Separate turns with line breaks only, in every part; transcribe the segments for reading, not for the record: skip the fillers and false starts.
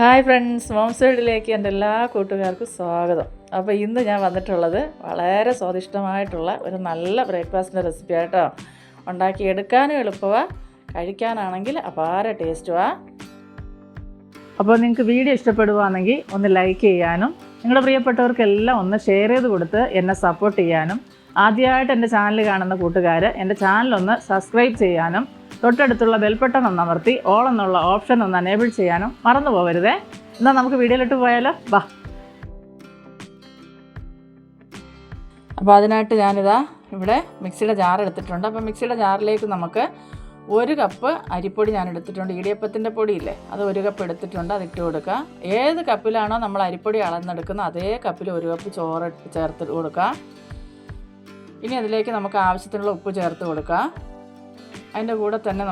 Hi friends, moms വേൾഡിലേക്ക് എൻ്റെ എല്ലാ കൂട്ടുകാർക്കും സ്വാഗതം. അപ്പോൾ ഇന്ന് ഞാൻ വന്നിട്ടുള്ളത് വളരെ സ്വാദിഷ്ടമായിട്ടുള്ള ഒരു നല്ല ബ്രേക്ക്ഫാസ്റ്റിൻ്റെ റെസിപ്പി ആയിട്ടോ. ഉണ്ടാക്കിയെടുക്കാനും എളുപ്പമാണ്, കഴിക്കാനാണെങ്കിൽ അപാര ടേസ്റ്റുമാണ്. അപ്പോൾ നിങ്ങൾക്ക് വീഡിയോ ഇഷ്ടപ്പെടുകയാണെങ്കിൽ ഒന്ന് ലൈക്ക് ചെയ്യാനും നിങ്ങളുടെ പ്രിയപ്പെട്ടവർക്കെല്ലാം ഒന്ന് ഷെയർ ചെയ്ത് കൊടുത്ത് എന്നെ സപ്പോർട്ട് ചെയ്യാനും, ആദ്യമായിട്ട് എൻ്റെ ചാനൽ കാണുന്ന കൂട്ടുകാർ എൻ്റെ ചാനലൊന്ന് സബ്സ്ക്രൈബ് ചെയ്യാനും, തൊട്ടടുത്തുള്ള ബെൽ ബട്ടൺ ഒന്ന് അമർത്തി ഓൾ എന്നുള്ള ഓപ്ഷൻ ഒന്ന് എനേബിൾ ചെയ്യാനും മറന്നു പോകരുതേ. എന്നാൽ നമുക്ക് വീഡിയോയിലിട്ട് പോയാലോ, വാ. അപ്പോൾ അതിനായിട്ട് ഞാനിതാ ഇവിടെ മിക്സിയുടെ ജാർ എടുത്തിട്ടുണ്ട്. അപ്പോൾ മിക്സിയുടെ ജാറിലേക്ക് നമുക്ക് 1 കപ്പ് അരിപ്പൊടി ഞാൻ എടുത്തിട്ടുണ്ട്. ഇടിയപ്പത്തിൻ്റെ പൊടിയില്ലേ, അത് 1 കപ്പ് എടുത്തിട്ടുണ്ട്. അതിട്ട് കൊടുക്കുക. ഏത് കപ്പിലാണോ നമ്മൾ അരിപ്പൊടി അളന്നെടുക്കുന്നത് അതേ കപ്പിൽ 1 കപ്പ് ചോറ് ചേർത്ത് കൊടുക്കുക. ഇനി അതിലേക്ക് നമുക്ക് ആവശ്യത്തിനുള്ള ഉപ്പ് ചേർത്ത് കൊടുക്കുക. അതിൻ്റെ കൂടെ തന്നെ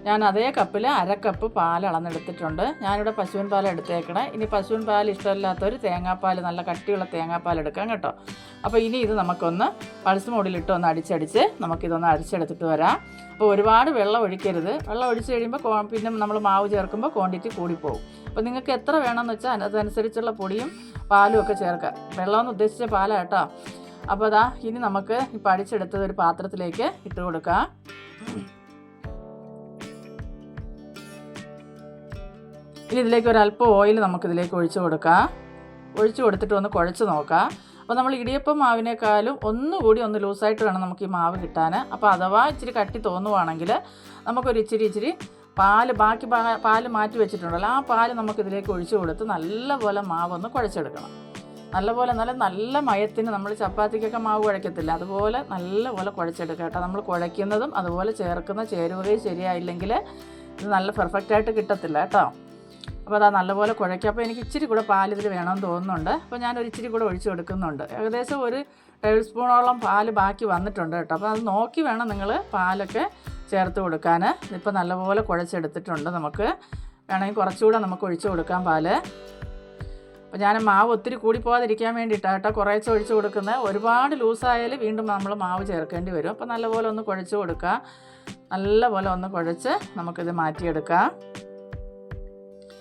ഞാൻ അതേ കപ്പിൽ 1/2 കപ്പ് പാൽ അളന്നെടുത്തിട്ടുണ്ട്. ഞാനിവിടെ പശുവിൻ പാൽ എടുത്തേക്കണേ. ഇനി പശുവിൻ പാൽ ഇഷ്ടമില്ലാത്തവർ തേങ്ങാപ്പാൽ, നല്ല കട്ടിയുള്ള തേങ്ങാപ്പാൽ എടുക്കാം കേട്ടോ. അപ്പോൾ ഇനി ഇത് നമുക്കൊന്ന് പൾസ് മോഡിലിട്ട് ഒന്ന് അടിച്ചടിച്ച് നമുക്കിതൊന്ന് അടിച്ചെടുത്തിട്ട് വരാം. അപ്പോൾ ഒരുപാട് വെള്ളം ഒഴിക്കരുത്. വെള്ളം ഒഴിച്ച് കഴിയുമ്പോൾ പിന്നെ നമ്മൾ മാവ് ചേർക്കുമ്പോൾ ക്വാണ്ടിറ്റി കൂടിപ്പോകും. അപ്പോൾ നിങ്ങൾക്ക് എത്ര വേണമെന്ന് വെച്ചാൽ അതനുസരിച്ചുള്ള പൊടിയും പാലും ഒക്കെ ചേർക്കാം. വെള്ളമെന്ന് ഉദ്ദേശിച്ച പാലാണ് കേട്ടോ. അപ്പോൾ ഇനി നമുക്ക് ഇപ്പോൾ അടിച്ചെടുത്തത് ഒരു പാത്രത്തിലേക്ക് ഇട്ട് കൊടുക്കാം. ഇനി ഇതിലേക്ക് ഒരല്പം ഓയിൽ നമുക്കിതിലേക്ക് ഒഴിച്ച് കൊടുക്കാം. ഒഴിച്ച് കൊടുത്തിട്ട് ഒന്ന് കുഴച്ച് നോക്കാം. അപ്പോൾ നമ്മൾ ഇടിയപ്പം മാവിനേക്കാളും ഒന്നുകൂടി ഒന്ന് ലൂസായിട്ട് വേണം നമുക്ക് ഈ മാവ് കിട്ടാൻ. അപ്പോൾ അഥവാ ഇച്ചിരി കട്ടി തോന്നുവാണെങ്കിൽ നമുക്കൊരു ഇച്ചിരി ബാക്കി പാല് മാറ്റി വെച്ചിട്ടുണ്ടല്ലോ, ആ പാല് നമുക്കിതിലേക്ക് ഒഴിച്ച് കൊടുത്ത് നല്ലപോലെ മാവൊന്ന് കുഴച്ചെടുക്കണം. നല്ല മയത്തിന് നമ്മൾ ചപ്പാത്തിക്കൊക്കെ മാവ് കുഴക്കത്തില്ല, അതുപോലെ നല്ലപോലെ കുഴച്ചെടുക്കുക കേട്ടോ. നമ്മൾ കുഴയ്ക്കുന്നതും അതുപോലെ ചേർക്കുന്ന ചേരുവകയും ശരിയായില്ലെങ്കിൽ ഇത് നല്ല പെർഫെക്റ്റായിട്ട് കിട്ടത്തില്ല കേട്ടോ. അപ്പോൾ നല്ലപോലെ കുഴയ്ക്കുക. അപ്പോൾ എനിക്ക് ഇച്ചിരി കൂടെ പാൽ ഇതിൽ വേണമെന്ന് തോന്നുന്നുണ്ട്. അപ്പോൾ ഞാനൊരു ഇച്ചിരി കൂടെ ഒഴിച്ച് കൊടുക്കുന്നുണ്ട്. ഏകദേശം 1 ടേബിൾ സ്പൂണോളം പാൽ ബാക്കി വന്നിട്ടുണ്ട് കേട്ടോ. അപ്പോൾ അത് നോക്കി വേണം നിങ്ങൾ പാലൊക്കെ ചേർത്ത് കൊടുക്കാൻ. ഇപ്പോൾ നല്ലപോലെ കുഴച്ചെടുത്തിട്ടുണ്ട്. നമുക്ക് വേണമെങ്കിൽ കുറച്ചുകൂടെ നമുക്ക് ഒഴിച്ച് കൊടുക്കാം പാൽ. അപ്പോൾ ഞാൻ മാവ് ഒത്തിരി കൂടിപ്പോകാതിരിക്കാൻ വേണ്ടിയിട്ടാണ് കേട്ടോ കുറേശ്ശെ ഒഴിച്ച് കൊടുക്കുന്നത്. ഒരുപാട് ലൂസായാൽ വീണ്ടും നമ്മൾ മാവ് ചേർക്കേണ്ടി വരും. അപ്പോൾ നല്ലപോലെ ഒന്ന് കുഴച്ച് കൊടുക്കുക. നല്ലപോലെ ഒന്ന് കുഴച്ച് നമുക്കിത് മാറ്റിയെടുക്കാം.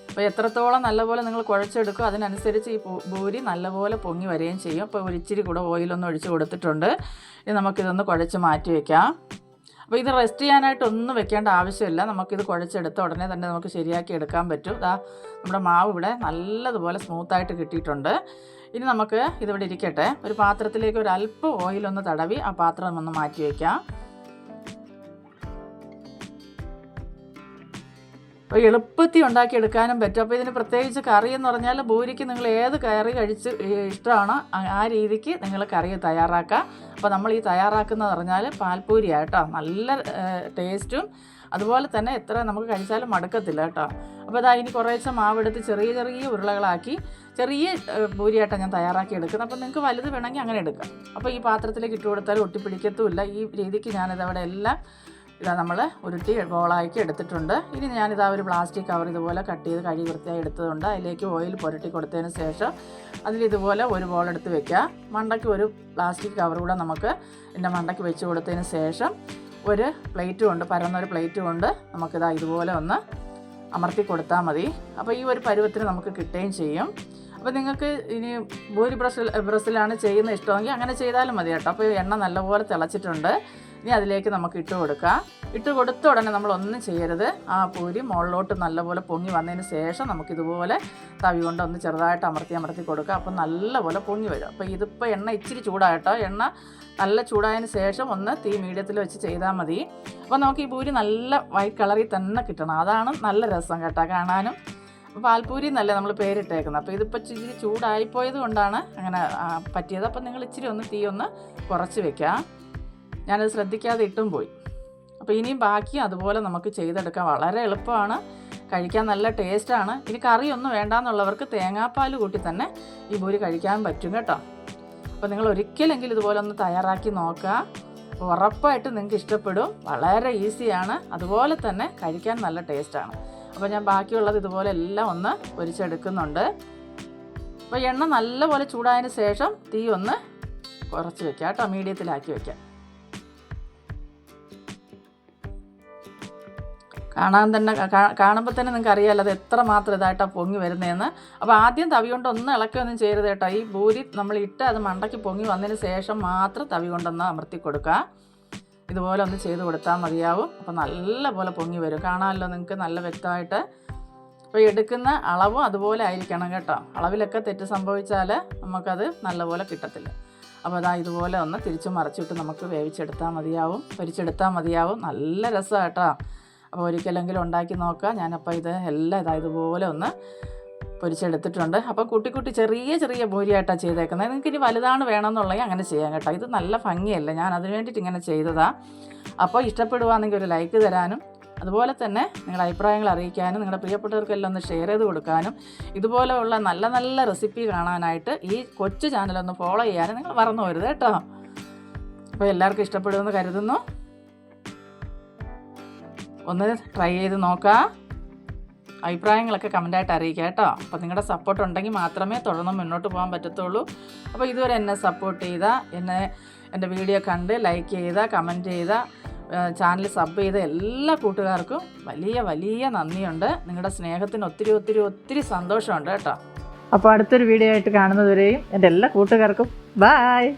അപ്പോൾ എത്രത്തോളം നല്ലപോലെ നിങ്ങൾ കുഴച്ചെടുക്കും അതിനനുസരിച്ച് ഈ പൂരി നല്ലപോലെ പൊങ്ങി വരികയും ചെയ്യും. അപ്പോൾ ഒരു ഇച്ചിരി കൂടെ ഓയിലൊന്ന് ഒഴിച്ച് കൊടുത്തിട്ടുണ്ട്. ഇനി നമുക്കിതൊന്ന് കുഴച്ച് മാറ്റി വയ്ക്കാം. അപ്പോൾ ഇത് റെസ്റ്റ് ചെയ്യാനായിട്ടൊന്നും വെക്കേണ്ട ആവശ്യമില്ല. നമുക്കിത് കുഴച്ചെടുത്ത ഉടനെ തന്നെ നമുക്ക് ശരിയാക്കി എടുക്കാൻ പറ്റും. നമ്മുടെ മാവ് ഇവിടെ നല്ലതുപോലെ സ്മൂത്തായിട്ട് കിട്ടിയിട്ടുണ്ട്. ഇനി നമുക്ക് ഇതിവിടെ ഇരിക്കട്ടെ. ഒരു പാത്രത്തിലേക്ക് ഒരു അല്പം ഓയിലൊന്ന് തടവി ആ പാത്രം ഒന്ന് മാറ്റി വയ്ക്കാം. അപ്പോൾ എളുപ്പത്തിൽ ഉണ്ടാക്കിയെടുക്കാനും പറ്റും. അപ്പോൾ ഇതിന് പ്രത്യേകിച്ച് കറി എന്ന് പറഞ്ഞാൽ പൂരിക്ക് നിങ്ങൾ ഏത് കറി കഴിച്ച് ഇഷ്ടമാണോ ആ രീതിക്ക് നിങ്ങൾ കറി തയ്യാറാക്കുക. അപ്പോൾ നമ്മൾ ഈ തയ്യാറാക്കുന്നത് പറഞ്ഞാൽ പാൽപ്പൂരിയാണ് കേട്ടോ. നല്ല ടേസ്റ്റും അതുപോലെ തന്നെ എത്ര നമുക്ക് കഴിച്ചാലും മടുക്കത്തില്ല കേട്ടോ. അപ്പോൾ ഇനി കുറേശ്ശെ മാവെടുത്ത് ചെറിയ ഉരുളകളാക്കി ചെറിയ പൂരിയായിട്ടാണ് ഞാൻ തയ്യാറാക്കി എടുക്കുന്നത്. അപ്പോൾ നിങ്ങൾക്ക് വലുത് വേണമെങ്കിൽ അങ്ങനെ എടുക്കാം. അപ്പോൾ ഈ പാത്രത്തിലേക്ക് ഇട്ട് കൊടുത്താൽ ഒട്ടിപ്പിടിക്കത്തുമില്ല. ഈ രീതിക്ക് ഞാനിതവിടെ എല്ലാം നമ്മൾ ഉരുട്ടി ബോളാക്കി എടുത്തിട്ടുണ്ട്. ഇനി ഒരു പ്ലാസ്റ്റിക് കവർ ഇതുപോലെ കട്ട് ചെയ്ത് കഴുകി വൃത്തിയായി എടുത്തതുകൊണ്ട് അതിലേക്ക് ഓയിൽ പുരട്ടി കൊടുത്തതിന് ശേഷം അതിലിതുപോലെ ഒരു ബോൾ എടുത്ത് വെക്കുക. മണ്ടയ്ക്ക് ഒരു പ്ലാസ്റ്റിക് കവർ കൂടെ നമുക്ക് ഇതിൻ്റെ മണ്ടയ്ക്ക് വെച്ച് കൊടുത്തതിന് ശേഷം ഒരു പ്ലേറ്റ് കൊണ്ട് പരന്നൊരു പ്ലേറ്റ് കൊണ്ട് ഇതുപോലെ ഒന്ന് അമർത്തി കൊടുത്താൽ മതി. അപ്പോൾ ഈ ഒരു പരുവത്തിന് നമുക്ക് കിട്ടുകയും ചെയ്യും. അപ്പോൾ നിങ്ങൾക്ക് ഇനി ഭൂരി ബ്രസ്സിലാണ് ചെയ്യുന്ന ഇഷ്ടമെങ്കിൽ അങ്ങനെ ചെയ്താലും മതി കേട്ടോ. അപ്പോൾ എണ്ണ നല്ലപോലെ തിളച്ചിട്ടുണ്ട്. ഇനി അതിലേക്ക് നമുക്ക് ഇട്ട് കൊടുക്കാം. ഇട്ട് കൊടുത്ത ഉടനെ നമ്മളൊന്നും ചെയ്യരുത്. ആ പൂരി മുകളിലോട്ട് നല്ലപോലെ പൊങ്ങി വന്നതിന് ശേഷം നമുക്കിതുപോലെ തവി കൊണ്ട് ഒന്ന് ചെറുതായിട്ട് അമർത്തി കൊടുക്കുക. അപ്പോൾ നല്ലപോലെ പൊങ്ങി വരും. അപ്പോൾ ഇതിപ്പോൾ എണ്ണ ഇച്ചിരി ചൂടായിട്ടോ. എണ്ണ നല്ല ചൂടായതിന് ശേഷം ഒന്ന് തീ മീഡിയത്തിൽ വെച്ച് ചെയ്താൽ മതി. അപ്പോൾ നമുക്ക് ഈ പൂരി നല്ല വൈറ്റ് കളറിൽ തന്നെ കിട്ടണം. അതാണ് നല്ല രസം കേട്ടോ കാണാനും. പാൽപ്പൂരി എന്നല്ലേ നമ്മൾ പേരിട്ടേക്കുന്നത്. അപ്പോൾ ഇതിപ്പോൾ ഇച്ചിരി ചൂടായിപ്പോയത് കൊണ്ടാണ് അങ്ങനെ പറ്റിയത്. അപ്പോൾ നിങ്ങൾ ഇച്ചിരി ഒന്ന് തീ ഒന്ന് കുറച്ച് വെക്കാം. ഞാനത് ശ്രദ്ധിക്കാതെ ഇട്ടും പോയി. അപ്പോൾ ഇനിയും ബാക്കി അതുപോലെ നമുക്ക് ചെയ്തെടുക്കാം. വളരെ എളുപ്പമാണ്, കഴിക്കാൻ നല്ല ടേസ്റ്റാണ്. ഇനി കറിയൊന്നും വേണ്ടാന്നുള്ളവർക്ക് തേങ്ങാപ്പാൽ കൂട്ടി തന്നെ ഈ പൂരി കഴിക്കാൻ പറ്റും കേട്ടോ. അപ്പോൾ നിങ്ങൾ ഒരിക്കലെങ്കിലും ഇതുപോലെ ഒന്ന് തയ്യാറാക്കി നോക്കുക. ഉറപ്പായിട്ട് നിങ്ങൾക്ക് ഇഷ്ടപ്പെടും. വളരെ ഈസിയാണ്, അതുപോലെ തന്നെ കഴിക്കാൻ നല്ല ടേസ്റ്റാണ്. അപ്പോൾ ഞാൻ ബാക്കിയുള്ളത് ഇതുപോലെ എല്ലാം ഒന്ന് പൊരിച്ചെടുക്കുന്നുണ്ട്. അപ്പോൾ എണ്ണ നല്ലപോലെ ചൂടായതിന് ശേഷം തീ ഒന്ന് കുറച്ച് വെക്കാം കേട്ടോ, മീഡിയത്തിലാക്കി വെക്കാം. കാണാൻ തന്നെ കാണുമ്പോൾ തന്നെ നിങ്ങൾക്ക് അറിയാമല്ലോ അത് എത്ര മാത്രം ഇതായിട്ടാണ് പൊങ്ങി വരുന്നതെന്ന്. അപ്പോൾ ആദ്യം തവി കൊണ്ട് ഒന്ന് ഇളക്കുകയൊന്നും ചെയ്യരുത് കേട്ടോ. ഈ ഭൂരി നമ്മൾ ഇട്ട് അത് മണ്ടയ്ക്ക് പൊങ്ങി വന്നതിന് ശേഷം മാത്രം തവി കൊണ്ടൊന്ന് അമർത്തി കൊടുക്കുക. ഇതുപോലെ ഒന്ന് ചെയ്ത് കൊടുത്താൽ മതിയാവും. അപ്പോൾ നല്ല പോലെ പൊങ്ങി വരും. കാണാമല്ലോ നിങ്ങൾക്ക് നല്ല വ്യക്തമായിട്ട്. അപ്പോൾ എടുക്കുന്ന അളവും അതുപോലെ ആയിരിക്കണം കേട്ടോ. അളവിലൊക്കെ തെറ്റ് സംഭവിച്ചാൽ നമുക്കത് നല്ലപോലെ കിട്ടത്തില്ല. അപ്പോൾ അതാ ഇതുപോലെ ഒന്ന് തിരിച്ചു മറിച്ചിട്ട് നമുക്ക് വേവിച്ചെടുത്താൽ മതിയാവും, പൊരിച്ചെടുത്താൽ മതിയാവും. നല്ല രസമാണ് കേട്ടോ. അപ്പോൾ ഒരിക്കലെങ്കിലും ഉണ്ടാക്കി നോക്കുക. ഞാനപ്പോൾ ഇത് എല്ലാം ഇതുപോലെ ഒന്ന് പൊരിച്ചെടുത്തിട്ടുണ്ട്. അപ്പോൾ കുട്ടി ചെറിയ ചെറിയ ബൂരിയായിട്ടാണ് ചെയ്തേക്കുന്നത്. നിങ്ങൾക്ക് ഇനി വലുതാണ് വേണമെന്നുണ്ടെങ്കിൽ അങ്ങനെ ചെയ്യാം കേട്ടോ. ഇത് നല്ല ഭംഗിയല്ല, ഞാൻ അതിന് വേണ്ടിയിട്ട് ഇങ്ങനെ ചെയ്തതാണ്. അപ്പോൾ ഇഷ്ടപ്പെടുവാണെങ്കിൽ ഒരു ലൈക്ക് തരാനും അതുപോലെ തന്നെ നിങ്ങളുടെ അഭിപ്രായങ്ങൾ അറിയിക്കാനും നിങ്ങളുടെ പ്രിയപ്പെട്ടവർക്കെല്ലാം ഒന്ന് ഷെയർ ചെയ്ത് കൊടുക്കാനും ഇതുപോലെയുള്ള നല്ല നല്ല റെസിപ്പി കാണാനായിട്ട് ഈ കൊച്ചു ചാനലൊന്ന് ഫോളോ ചെയ്യാനും നിങ്ങൾ മറന്നു പോകരുത് കേട്ടോ. അപ്പോൾ എല്ലാവർക്കും ഇഷ്ടപ്പെടുമെന്ന് കരുതുന്നു. ഒന്ന് ട്രൈ ചെയ്ത് നോക്കാം. അഭിപ്രായങ്ങളൊക്കെ കമൻറ്റായിട്ട് അറിയിക്കുക കേട്ടോ. അപ്പോൾ നിങ്ങളുടെ സപ്പോർട്ട് ഉണ്ടെങ്കിൽ മാത്രമേ തുടർന്ന് മുന്നോട്ട് പോകാൻ പറ്റത്തുള്ളൂ. അപ്പോൾ ഇതുവരെ എന്നെ സപ്പോർട്ട് ചെയ്ത, എൻ്റെ വീഡിയോ കണ്ട് ലൈക്ക് ചെയ്ത, കമൻറ്റ് ചെയ്ത, ചാനൽ സബ് ചെയ്ത എല്ലാ കൂട്ടുകാർക്കും വലിയ വലിയ നന്ദിയുണ്ട്. നിങ്ങളുടെ സ്നേഹത്തിന് ഒത്തിരി സന്തോഷമുണ്ട് കേട്ടോ. അപ്പോൾ അടുത്തൊരു വീഡിയോ ആയിട്ട് കാണുന്നതുവരെയും എൻ്റെ എല്ലാ കൂട്ടുകാർക്കും ബായ്.